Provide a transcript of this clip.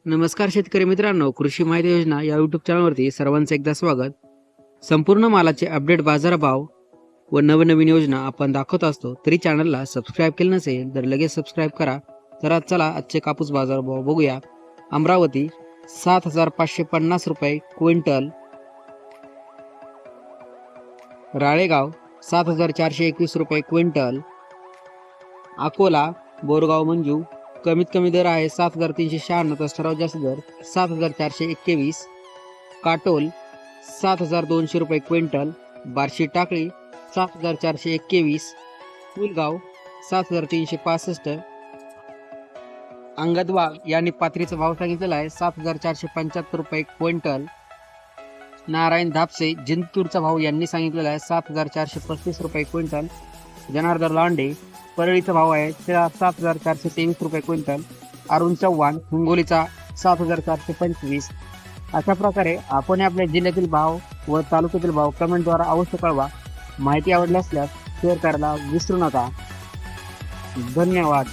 नमस्कार शेतकरी मित्रांनो, कृषी माहिती योजना या यूट्यूब चॅनलवरती सर्वांचं एकदा स्वागत. संपूर्ण मालाचे अपडेट, बाजारभाव व नवनवीन योजना आपण दाखवत असतो. तरी चॅनलला सबस्क्राईब केलं नसेल तर लगेच सबस्क्राईब करा. तर चला आजचे कापूस बाजारभाव बघूया. अमरावती 7,550 रुपये क्विंटल, राळेगाव 7,421 रुपये क्विंटल, अकोला बोरगाव मंजू कमीत कमी दर आहे 7,396, तर सर्वात जास्त दर 7,421. काटोल 7,200 रुपये क्विंटल, बार्शी टाकळी 7,421, फुलगाव 7,365. अंगदवाग यांनी पाथरीचा भाव सांगितलेला आहे 7,475 रुपये क्विंटल. नारायण धापसे जिंतूरचा भाव यांनी सांगितलेला आहे 7,435 रुपये क्विंटल. जनार्दन लांडे परळीचा भाव आहे 7,423 रुपये क्विंटल. अरुण चव्हाण हिंगोलीचा 7,425. अशा प्रकारे आपण आपल्या जिल्ह्यातील भाव व तालुक्यातील भाव कमेंटद्वारे अवश्य कळवा. माहिती आवडली असल्यास शेअर करायला विसरू नका. धन्यवाद.